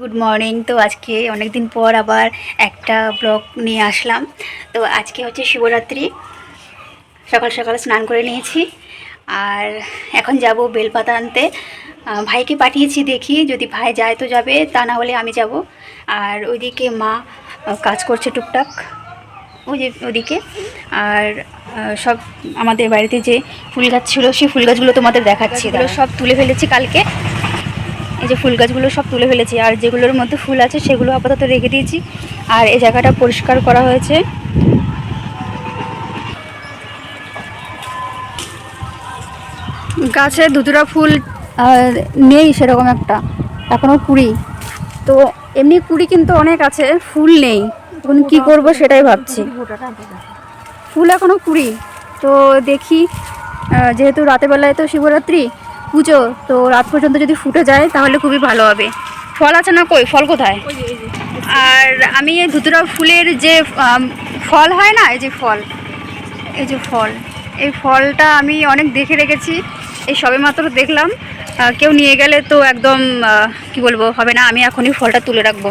Good morning. তো আজকে অনেক দিন পর আবার একটা ব্লগ নিয়ে আসলাম। তো আজকে হচ্ছে শিবরাত্রি। সকাল সকাল স্নান করে নিয়েছি আর এখন যাব বেলপাতা আনতে। ভাইকে পাঠিয়েছি, দেখি যদি ভাই যায় তো যাবে, তা না হলে আমি যাব। আর ওইদিকে মা কাজ করছে টুকটাক, ওই যে ওদিকে। আর সব আমাদের বাড়িতে যে ফুল গাছ ছিল সেই ফুল গাছগুলো তোমাদের দেখাচ্ছি। এগুলো সব তুলে ফেলেছি কালকে। এই যে ফুল গাছগুলো সব তুলে ফেলেছি, আর যেগুলোর মধ্যে ফুল আছে সেগুলো আপাতত রেখে দিয়েছি। আর এই জায়গাটা পরিষ্কার করা হয়েছে। গাছে ধুতুরা ফুল নেই সেরকম একটা, এখনও কুড়ি। তো এমনি কুড়ি কিন্তু অনেক আছে, ফুল নেই। এখন কী করবো সেটাই ভাবছি। ফুল এখনও কুড়ি। তো দেখি, যেহেতু রাতের বেলায় তো শিবরাত্রি পুজো, তো রাত পর্যন্ত যদি ফুটে যায় তাহলে খুবই ভালো হবে। ফল আছে না? কই ফল কোথায়? আর আমি এই ধুতুরা ফুলের যে ফল হয় না, এই যে ফল, এই যে ফল, এই ফলটা আমি অনেক দেখে রেখেছি। এই সবেমাত্র দেখলাম। কেউ নিয়ে গেলে তো একদম কি বলবো, হবে না। আমি এখনই ফলটা তুলে রাখবো।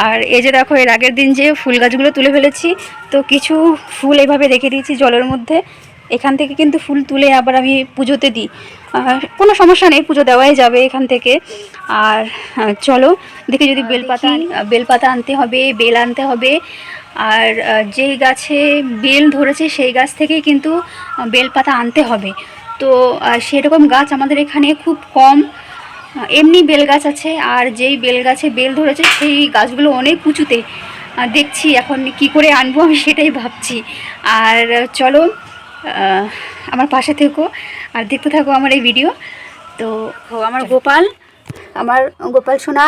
আর এই যে দেখো, এর আগের দিন যে ফুল গাছগুলো তুলে ফেলেছি, তো কিছু ফুল এইভাবে রেখে দিয়েছি জলের মধ্যে। এখান থেকে কিন্তু ফুল তুলে আবার আমি পুজোতে দিই। কোনো সমস্যা নেই, পুজো দেওয়াই যাবে এখান থেকে। আর চলো দেখি, যদি বেলপাতা আনতে হবে, বেল আনতে হবে। আর যেই গাছে বেল ধরেছে সেই গাছ থেকেই কিন্তু বেলপাতা আনতে হবে। তো সেরকম গাছ আমাদের এখানে খুব কম। এমনি বেল গাছ আছে, আর যেই বেল গাছে বেল ধরেছে সেই গাছগুলো অনেক উঁচুতে। দেখছি এখন কি করে আনবো, আমি সেটাই ভাবছি। আর চলো আমার পাশে থেকো আর দেখতে থাকো আমার এই ভিডিও। তো আমার গোপাল সোনা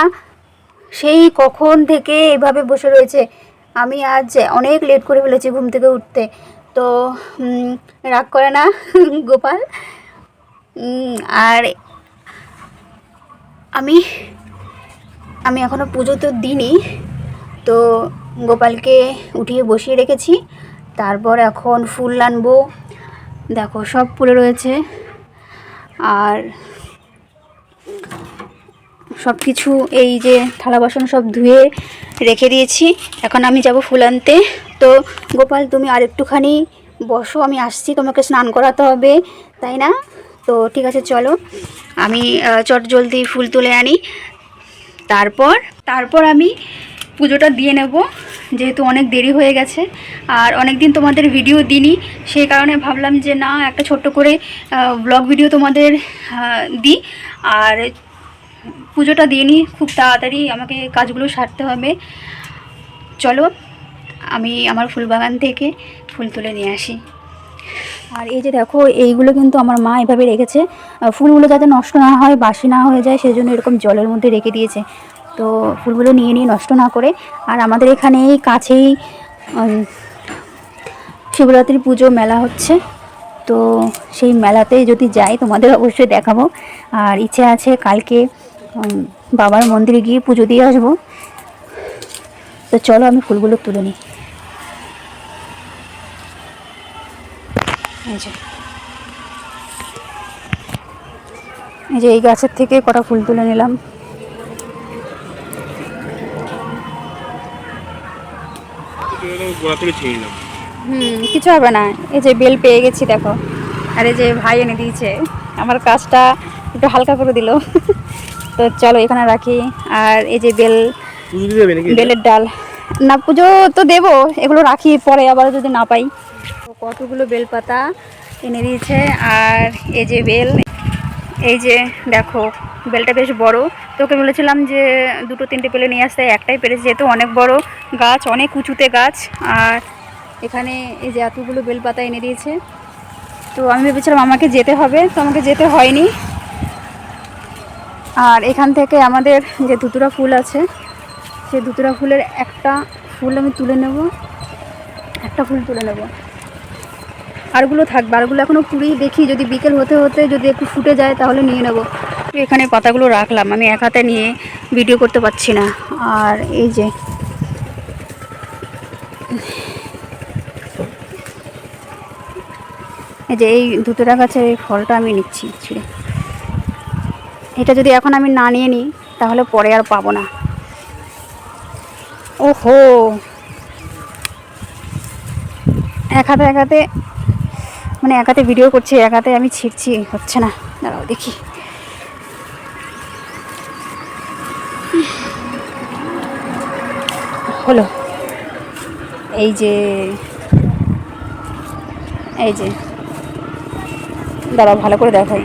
সেই কখন থেকে এভাবে বসে রয়েছে। আমি আজ অনেক লেট করে ফেলেছি ঘুম থেকে উঠতে। তো রাগ করে না গোপাল। আর আমি এখনও পুজো তো দিইনি। তো গোপালকে উঠিয়ে বসিয়ে রেখেছি। তারপর এখন ফুল আনবো। দেখো সব পড়ে রয়েছে, আর সব কিছু এই যে থালা বাসন সব ধুয়ে রেখে দিয়েছি। এখন আমি যাব ফুল আনতে। তো গোপাল, তুমি আর একটুখানি বসো, আমি আসছি, তোমাকে স্নান করাতে হবে, তাই না? তো ঠিক আছে, চলো আমি চট জলদি ফুল তুলে আনি। তারপর আমি পুজোটা দিয়ে নেব, যেহেতু অনেক দেরি হয়ে গেছে। আর অনেক দিন তোমাদের ভিডিও দিইনি, সেই কারণে ভাবলাম যে না, একটা ছোট্ট করে ব্লগ ভিডিও তোমাদের দিই। আর পুজোটা দিয়ে নিই খুব তাড়াতাড়ি, আমাকে কাজগুলো সারতে হবে। চলো আমি আমার ফুল বাগান থেকে ফুল তুলে নিয়ে আসি। আর এই যে দেখো, এইগুলো কিন্তু আমার মা এভাবে রেখেছে, ফুলগুলো যাতে নষ্ট না হয়, বাসি না হয়ে যায়, সেই জন্য এরকম জলের মধ্যে রেখে দিয়েছে। তো ফুলগুলো নিয়ে নষ্ট না করে। আর আমাদের এখানে এই কাছেই শিবরাত্রি পুজো মেলা হচ্ছে। তো সেই মেলাতে যদি যাই তোমাদের অবশ্যই দেখাবো। আর ইচ্ছে আছে কালকে বাবার মন্দিরে গিয়ে পুজো দিয়ে আসবো। তো চলো আমি ফুলগুলো তুলে নিই। এই যে এই গাছের থেকে কটা ফুল তুলে নিলাম। কিছু হবে না। এই যে বেল পেয়ে গেছি দেখো, আর এই যে ভাই এনে দিয়েছে, আমার কাজটা একটু হালকা করে দিল। তো চলো এখানে রাখি। আর এই যে বেলের ডাল, না পুজো তো দেবো, এগুলো রাখি, পরে আবার যদি না পাই। কতগুলো বেলপাতা এনে দিয়েছে। আর এই যে বেল, এই যে দেখো বেলটা বেশ বড়। তোকে বলেছিলাম যে দুটো তিনটে পেলে নিয়ে আসতে, একটাই পেরেছে, যেহেতু অনেক বড় গাছ, অনেক উঁচুতে গাছ। আর এখানে এই যে এতগুলো বেলপাতা এনে দিয়েছে। তো আমি ভেবেছিলাম আমাকে যেতে হবে, তো আমাকে যেতে হয়নি। আর এখান থেকে আমাদের যে ধুতুরা ফুল আছে, সেই ধুতুরা ফুলের একটা ফুল আমি তুলে নেব, একটা ফুল তুলে নেব। আরগুলো থাকবে, আরগুলো এখনও কুড়ি। দেখি যদি বিকেল হতে হতে যদি একটু ফুটে যায় তাহলে নিয়ে নেব। এখানে পাতাগুলো রাখলাম, আমি এক হাতে নিয়ে ভিডিও করতে পারছি না। আর এই যে এই ধুতুরা গাছের এই ফলটা আমি নিচ্ছি ছিঁড়ে। এটা যদি এখন আমি না নিয়ে নিই তাহলে পরে আর পাবো না। ওহো, এক হাতে মানে এক হাতে ভিডিও করছি, এক হাতে আমি ছিঁড়ছি, হচ্ছে না। দাঁড়াও দেখি। হলো, এই যে দাঁড়াও ভালো করে দেখাই।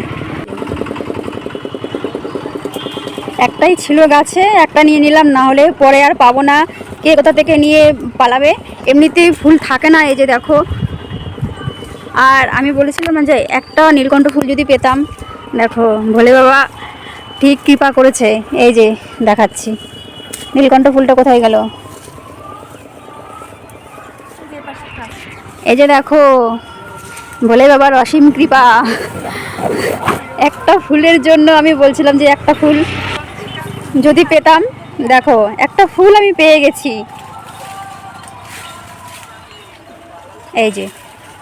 একটাই ছিল গাছে, একটা নিয়ে নিলাম, না হলে পরে আর পাবো না। কে কোথা থেকে নিয়ে পালাবে, এমনিতেই ফুল থাকে না। এই যে দেখো, আর আমি বলেছিলাম না যে একটা নীলকণ্ঠ ফুল যদি পেতাম। দেখো ভোলে বাবা ঠিক কৃপা করেছে। এই যে দেখাচ্ছি, নীলকণ্ঠ ফুলটা কোথায় গেল? এই যে দেখো, ভোলে বাবার অসীম কৃপা। একটা ফুলের জন্য আমি বলছিলাম যে একটা ফুল যদি পেতাম। দেখো একটা ফুল আমি পেয়ে গেছি। এই যে,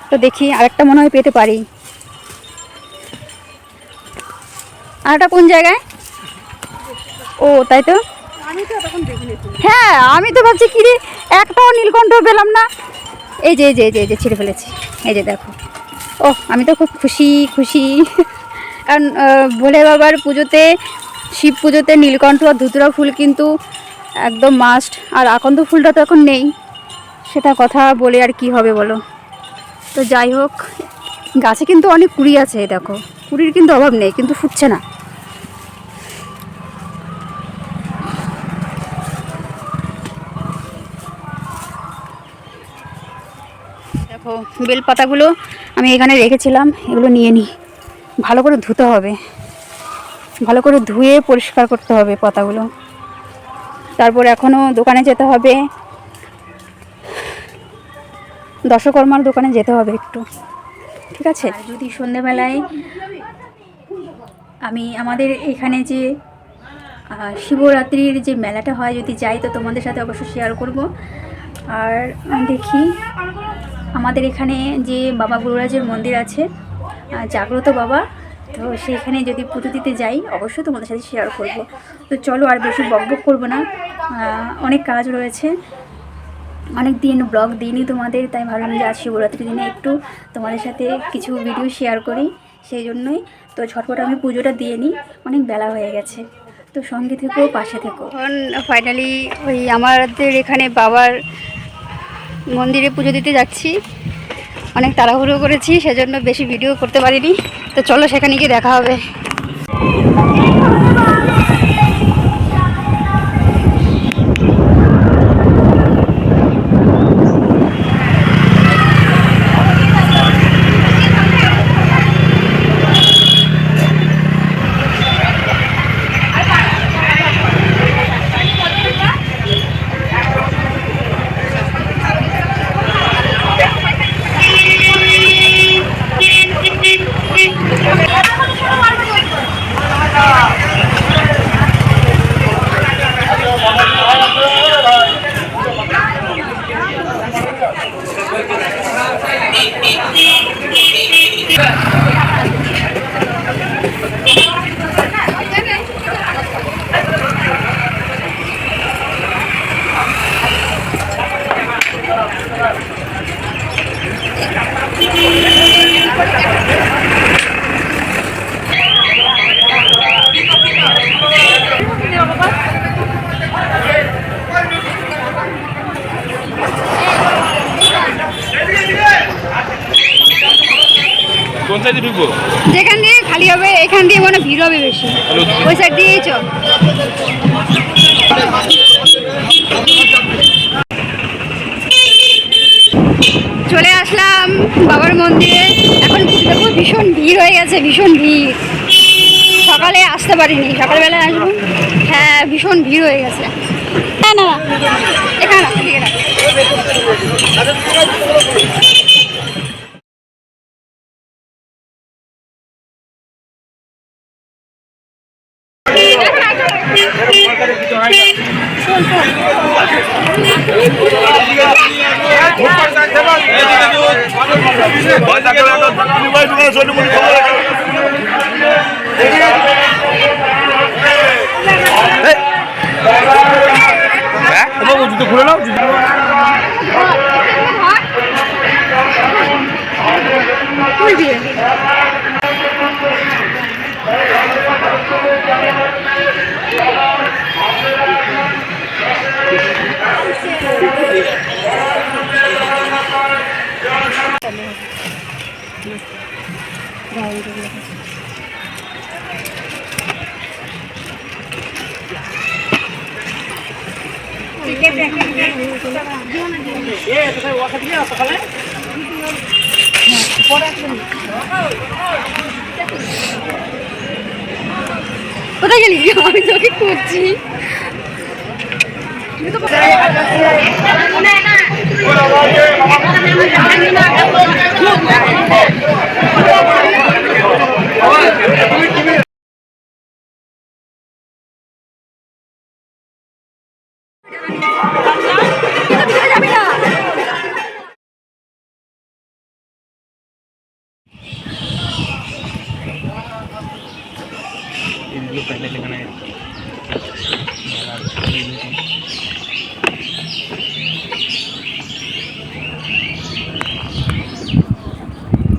তো দেখি আরেকটা মনে হয় পেতে পারি। আরেকটা কোন জায়গায়? ও তাই তো, হ্যাঁ আমি তো ভাবছি কি রে, একটাও নীলকণ্ঠ পেলাম না। এই যে ছিঁড়ে ফেলেছি। এই যে দেখো, ও আমি তো খুব খুশি। কারণ ভোলে বাবার পুজোতে, শিব পুজোতে নীলকণ্ঠ আর ধুতুরা ফুল কিন্তু একদম মাস্ট। আর আকন্দ ফুলটা তো এখন নেই, সেটা কথা বলে আর কি হবে বলো। তো যাই হোক, গাছে কিন্তু অনেক কুড়ি আছে। দেখো কুড়ির কিন্তু অভাব নেই, কিন্তু ফুটছে না। দেখো বেলপাতাগুলো আমি এখানে রেখেছিলাম, এগুলো নিয়ে নিই। ভালো করে ধুতে হবে, ভালো করে ধুয়ে পরিষ্কার করতে হবে পাতাগুলো। তারপর এখনও দোকানে যেতে হবে, দশকর্মার দোকানে যেতে হবে একটু, ঠিক আছে। যদি সন্ধেবেলায় আমি আমাদের এখানে যে শিবরাত্রির যে মেলাটা হয় যদি যাই, তো তোমাদের সাথে অবশ্যই শেয়ার করব। আর দেখি আমাদের এখানে যে বাবা গুরুরাজের মন্দির আছে, জাগ্রত বাবা, তো সেইখানে যদি পুজো দিতে যাই অবশ্যই তোমাদের সাথে শেয়ার করব। তো চলো আর বেশি বকবক করবো না, অনেক কাজ রয়েছে, অনেক দিন ব্লগ দিইনি তোমাদের, তাই ভাবলাম যে আজ শিবরাত্রির দিনে একটু তোমাদের সাথে কিছু ভিডিও শেয়ার করি, সেই জন্যই। তো ঝটপট আমি পুজোটা দিয়ে নিই, অনেক বেলা হয়ে গেছে। তো সঙ্গে থেকো, পাশে থেকো। এখন ফাইনালি ওই আমাদের এখানে বাবার মন্দিরে পুজো দিতে যাচ্ছি। অনেক তাড়াহুড়ো করেছি, সেজন্য বেশি ভিডিও করতে পারিনি। তো চলো সেখানে গিয়ে দেখা হবে। কোন সাইডে ঢুকবো? যেখান দিয়ে খালি হবে, এখান দিয়ে মনে ভিড় হবে বেশি, ওই সাইড দিয়েই চল। চলে আসলাম বাবার মন্দিরে। এখন দেখো ভীষণ ভিড় হয়ে গেছে, ভীষণ ভিড়। সকালে আসতে পারিনি, সকালবেলায় আসবো। হ্যাঁ ভীষণ ভিড় হয়ে গেছে। হ্যাঁ না এখানে জুতো খুলে নাও, জুতো কোথায় গেলি? আমি তোকে খুঁজছি।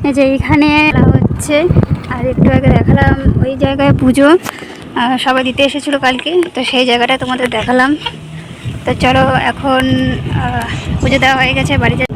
এই যে এইখানে হচ্ছে, আর একটু আগে দেখালাম ওই জায়গায় পুজো সবাই দিতে এসেছিলো কালকে, তো সেই জায়গাটা তোমাদের দেখালাম। তো চলো এখন পুজো দেওয়া হয়ে গেছে, বাড়ি